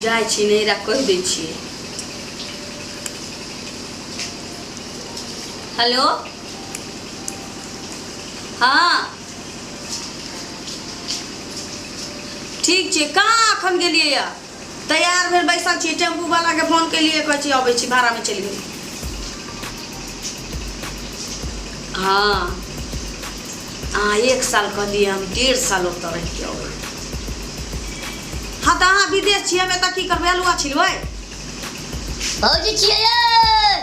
जाय छी नैरा कह दै छियै। हेलो हाँ ठीक छै। कहाँ एखन गेलियै या तैयार भेल बैसल छी, टेम्पू वाला के फोन केलिए कहै छी अबै छी, भाड़ा में चलि गेली। हाँ अहाँ 1 साल कहलिए, हम 1.5 साल ओतऽ रहि के अबै। हाँ तऽ अहाँ विदेश छियै, हमे तऽ की करबै, हलुआ छिलबै। भौजी छियै यै,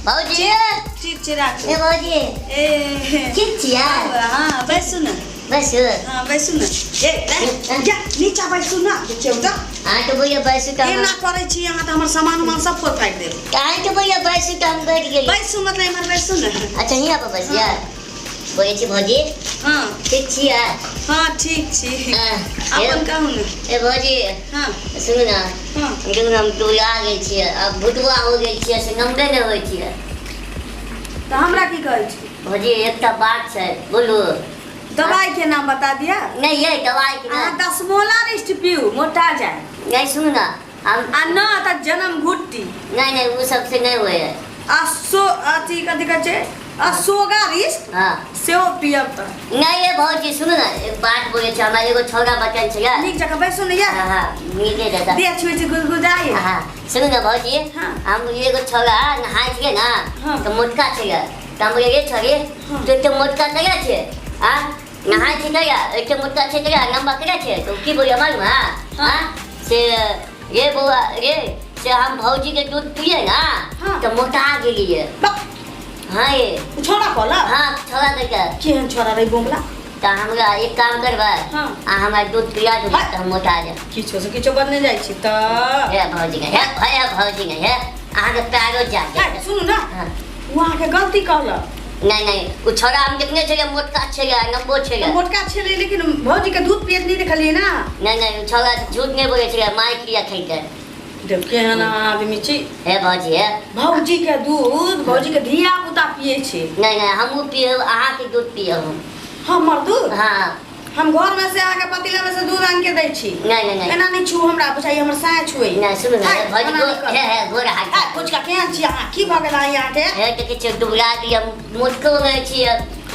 भौजी ठीक छै राखू। ए भौजी ए ठीक छियै। हाँ बैसू न, बैसू। हाँ बैसू न। जा नीचा बैसू न, देखियौ तऽ अहाँ के भैया बैसू त एना करै छी अहाँ, तऽ हमर सामान उमान सब फोड़ फाड़ि देब। अहाँ के भैया बैसू त हम बैठ गेली। बैसू मतलब इमहर बैसू न। अच्छा हियां पर बैसिया। बोलै छी भौजी हाँ ठीक छियै। हाँ ठीक छी। अपन कहू न। ए भौजी हाँ सुनू न, हाँ हम डोला गेल छियै, अब भुटवा हो गेल छियै से नम्बरे नहि होइ छियै। तऽ हमरा की कहै छी भौजी एकटा बात छै, बोलू। दवाई के नाम बता दिया। नहीं ये दवाई के अहाँ 10 मोला रिस्ट पियू, मोटा जाए। नहीं सुनू ना, हम आ न तऽ जन्म घुट्टी नहीं वो सबसे नहीं हुए है। अथी कथी कहै छै असोगा रिस्ट हाँ सेहो पियब तऽ नहीं ये भौजी सुनू ना, एक बात बोले छै, हमरा एगो छोरा बचल छै यार। नीक जगह बैसू न यार। हाँ नीचे रहता। देह छुए छै गुदगुदाई। हाँ सुनू ना भौजी, हाँ। हम एगो छोरा नहाय छियै ना, हाँ। तो मोटका छै यार, तो हम ये छोरी हाँ। तो मोटका कया छै आ नहाय छै कया, एते मोटका छै कया, लंबा कया छै, तो की बोलिए मालूम है हाँ से ये बुआ ये से हम भौजी के दूध पिए ना हाँ। तो मोटा गेलिए। हाँ ये छोड़ा कहला। हाँ छोरा देके केहन छोड़ा रही बोमला। तो हमरा एक काम करबा हाँ। आ हमरा दूध पिया दो तो हम मोटा जाए। किछो से किछो बनने जाइ छी तऽ हे भौजी के हे भैया भौजी के हे अहाँ के पैरो जा है, सुनू ना हाँ। वहाँ के गलती कहला। नहीं वो छोरा हम देखने छे मोटका छे लंबो छे। मोटका छेले लेकिन भौजी के दूध पियत नहीं देखलिए ना। नहीं छोरा झूठ नहीं बोले छे, माई क्रिया खैते। देख केहन आदमी छी। हे भौजी हे भौजी के दूध भौजी के धिया पुता पिए छे। नहीं हमहू पिए, अहाँ के दूध पिए हम। हमर दूध हाँ हम घर में से आके पतीला में से दूध आन के दै छी। नहीं एना नहीं छू हमरा बुझाई, हमर साया छुए। नहीं सुन ना है, भौजी मना को नहीं कर। हे गोर हाथ कुछ का केहन छी अहाँ, की भ गेल अहाँ के। हे तो किछ दुबला दिया मोटको में छी।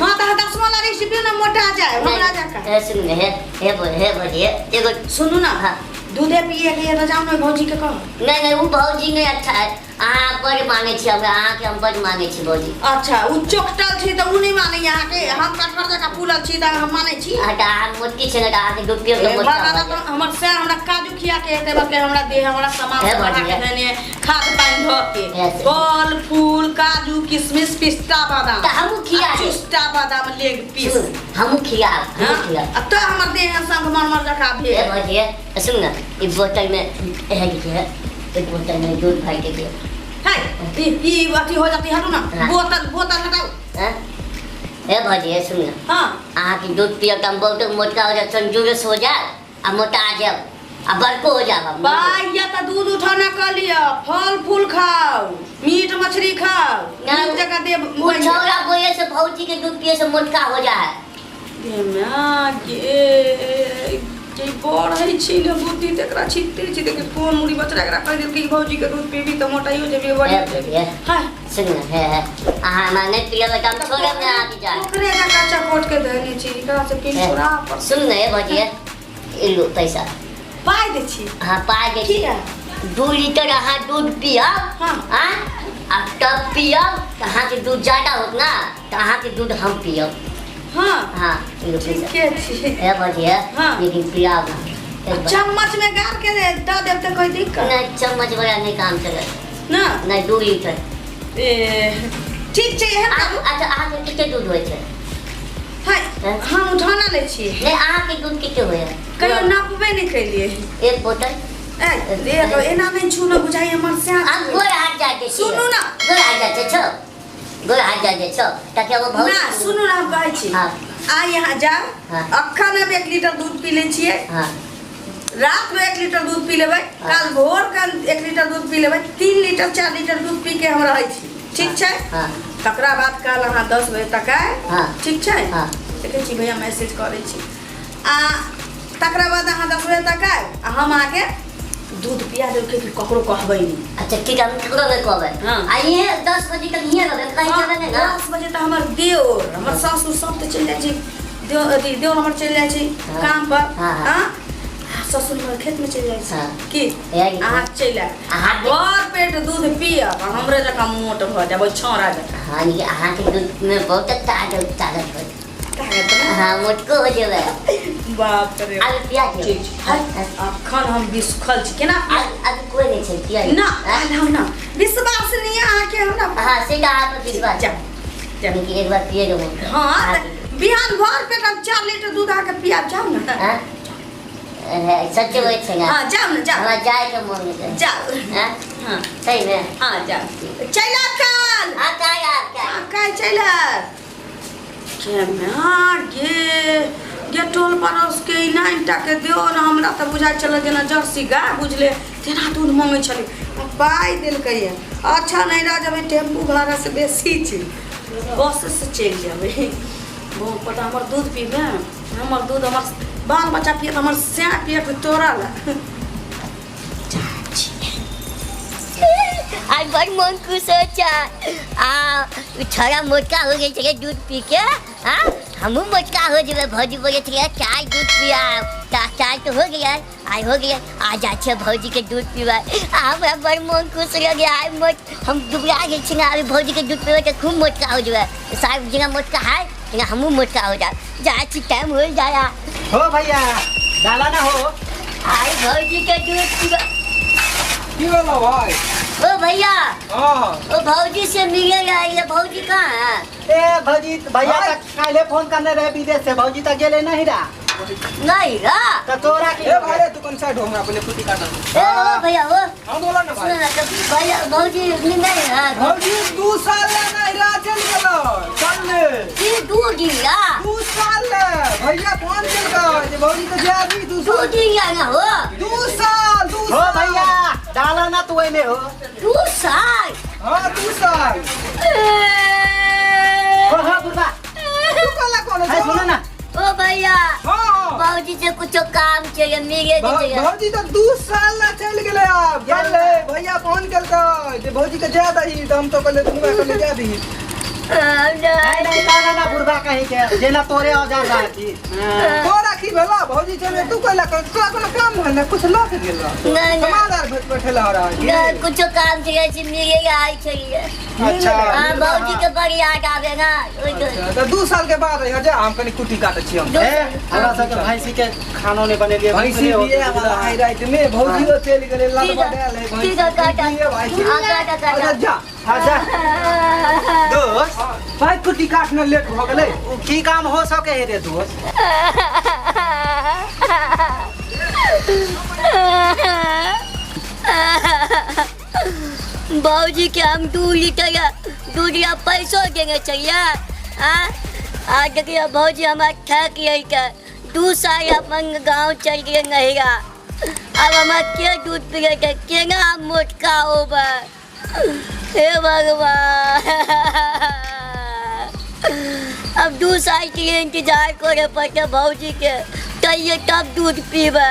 हां त 10 वाला रेसिपी ना मोटा जाए हमरा जाका। हे सुन हे भौजी एगो सुनू ना हाँ। दूधे पिए के तो जाओ ना भौजी के कह। नहीं वो भौजी नहीं अच्छा है, अहाँ बड़ मांगे छी हमरा, अहाँ के हम बड़ मांगे छी भौजी। अच्छा उ चोकटल छी त उ नहीं माने यहाँ के, हम कटकर जका फूलल छी त हम माने छी। हटा हम मोटकी छै ना, अहाँ के दूध पियो के मोटा भगवान हमर से हमरा काजू खिया के एते बके हमरा देह हमरा सामान हे बना बढ़िया। के देने खाद पानी ध के ऐसे। फल फूल काजू किशमिश पिस्ता बादाम त हमहू खिया दे। पिस्ता बादाम लेग पीस। हमहू खिया अब तो हमर देह संग मरमर जका हे भेल। भौजी सुन ना, इस बोतल में है कि है, एक बोतल में दूध भर के दे। है ई अथी हो जाती हटू ना। हाँ। बोतल हटाओ। हैं हे भौजी सुन ना, हां अहाँ के दूध पियो त हम बहुत मोटा हो जाए, तंदुरुस्त हो जाए आ मोटा आ जाए आ बड़को हो जाए। बाइया त दूध उठाना कर लिया, फल फूल खाओ, मीट मछली खाओ, नीक जगह दे वो छोरा बोले से भौजी के दूध पिए से मोटका हो जाए। देमा के जे बढ़ै छी ने बुद्धि तकरा छिटते छी, देख कोन मुड़ी बचरा एकरा कह देल कि भौजी के दूध पीबी त मोटाइयो जेबी बढ़ जेबी। हां सुन ना हे अहाँ माने पिए त हम छोरा में आ के जाए। ओकरे का काचा कोट के धैले छी, एकरा से पिन छोड़ा पर सुन ना हे भौजी ए लो पैसा पाइ दे छी। हाँ पाए दे। ठीक है 2 लीटर अहाँ दूध पियब हाँ। अब तब पियब तो अहाँ के दूध ज्यादा होत ना, तो अहाँ के दूध हम पियब। हां हाँ लो पैसा ठीक है छी। हे भौजी हाँ। लेकिन पियाब ना चम्मच में गार के द देब त कोई दिक्कत नहीं, चम्मच बड़ा नहीं काम चले ना। नहीं 2 लीटर। ए ठीक छै एहन करू। अच्छा अहाँ के कितने दूध होय छै? हाय हम उठाना ले छी। नहीं अहाँ के दूध कितने होय है? कहियो नापबे नहीं कैलिए। एक बोतल। ए दे तो एना नहीं छू ना बुझाई हमर से। आप गोर हाथ जाते सुनू ना। गोर हाथ जाते छो, गोर हाथ जाते छो ताकि वो बहुत ना सुनू ना हम कहै छी। हाँ आ यहाँ जाओ। हाँ। अखन हम 1 लीटर दूध पी ले छिए। हाँ रात में 1 लीटर दूध पी लेबै, कल भोर का 1 लीटर दूध पी लेबै, 3 लीटर 4 लीटर दूध पी के हम रहै छी। ठीक छै? हाँ तकरा बाद कल अहाँ 10 बजे तक आए। हाँ ठीक छै? हाँ देखै छी भैया मैसेज करै छी। आ तकरा बाद अहाँ 10 बजे तक आए आ हम आके दूध पिया दे के ककरो कहबै नहीं। अच्छा ठीक है, हम ककरो नहीं कहबै। हाँ। आइए 10 बजे तक हियां रहबै, कहीं हाँ, जाबै नहीं ना। 10 बजे तक हमर देवर हमर सासुर सब त चल जाइ छै, देवर हमर चल जाइ छै हाँ। काम पर। हाँ, हाँ। हाँ ससुर हमर खेत में चल जाइ छै हाँ। की यार, अहाँ चल अहाँ के- भर पेट दूध पियब आ हमरे जकाँ मोट भ जाबै छौरा जकाँ। हाँ, ये अहाँ के दूध में बहुत ताकत है। ताकत ना? हाँ, मोटको हो जेबै। बाप रे आलू प्याज ले। ठीक छै अखन हम बिस्खल छी केना अभी कोई नहीं छै प्याज। ना हम ना विश्वास नहीं अहाँ के हमरा। हाँ, सीधा आप विश्वास। जा क्योंकि एक बार पिए लो। हाँ बिहान भर पेट अब 4 लीटर दूध आके पियाब जाओ ना। हाँ? सच बोलै छै ना। हाँ जाओ ना जाओ हमरा जाए के मन नहीं करे। जाओ। हाँ? हाँ सही में। हाँ जाओ चल कल हाँ, काय आपका। काय चल के मार गे टोल पड़ोस के इनाइटा के दियो ना हमरा त बुझा चल जेना जर्सी गाय बुझले तेना दूध मांगे छले पाई देल कहिए। अच्छा नहीं रह जब टेम्पू भाड़ा से बेसी छै बस से चल जाबे वो पता हमर दूध पीबे हमर दूध हमर बाल बच्चा पिए हमर से पिए के तोरा ला। आज बड़ मन खुश हो छोरा मोटका हो गई थे दूध पी के। हाँ, हमू मोटका हो जाए। भौजी बोले थे चाय दूध पिया, चाय तो हो गया, आज हो गया, आज अच्छे भौजी के दूध पीवा। हमरा बड़ मन खुश हो गया। हम दुबरा गए थे ना, अभी भौजी के दूध पीवा के खूब मोटका हो जाए। साहब जगह मोटका है लेकिन हमू मोटका हो जाए। जाए टाइम हो जाया हो भैया डाला ना हो। आज भौजी के दूध पीवा। की बोलो भाई? ओ भैया, हाँ। ओ भौजी से मिलेगा, ये भौजी कहाँ है? ए भौजी भैया तक काले फोन करने रहे विदेश से, भौजी तक गेले नहीं रहा। नहीं रा। तो तोरा की ए भाई तू कौन साइड हो हमरा पहले कुटी काटा। ओ भैया वो हां बोला ना सुनो भाई। ना, तो भैया भौजी नहीं है। भौजी 2 साल ले नहीं रहा चल गेलो चल ले ये 2 दिन रा। 2 साल ले भैया कौन चल गया जे भौजी तो जा भी 2 2 साल दिन या ना हो। 2 साल 2 हो साल भैया डाला ना तू में हो। 2 साल। हां 2 साल हो बुढ़ा तू कला कौन है सुनो ना। ओ भैया हां भौजी से कुछ काम चाहिए, मिले दीजिएगा। भौजी तो 2 साल ले चल गेले अब चल ले भैया फोन करता जे भौजी के जा दही तो हम तो कहले तुम कहले जा दी। नहीं डाला ना बुढ़ा कहीं के जेना तोरे औजार रहा थी। तोरा की भेला भौजी चले तू कहला तोरा कोनो काम भला कुछ ल के गेला नहीं। समादार बैठेला हो रहा है। कुछ काम चाहिए, मिलेगा आई चाहिए। अच्छा हाँ, भौजी के बड़ी याद आवे ना। तो 2 साल के बाद है जा हम कनी कुटी काटे छी हम। ए हमरा सब के भैंसी के खानो ने बनेलिए। भैंसी बिये वाला हाई राइट में भौजी तो चल गेले लाल ठीक है, बडेल है भैंसी। ठीक है, काटा। बिये भैंसी। हाँ, काटा। अच्छा जा आजा दोस्त भाई कुटी काटने लेट भ गेले। की काम हो सके हे रे दोस्त? भौजी के हम 2 लीटर दूध या पैसों देंगे चाहिए। आज देखिए भौजी हमारे ठक यही का 2 साल अपन गाँव चल गए नहीं रहा। अब हमारे क्या दूध पी गए के ना मोटका होगा। हे भगवान, अब 2 साल के लिए इंतजार करे पड़ते भौजी के, तब दूध पीबे।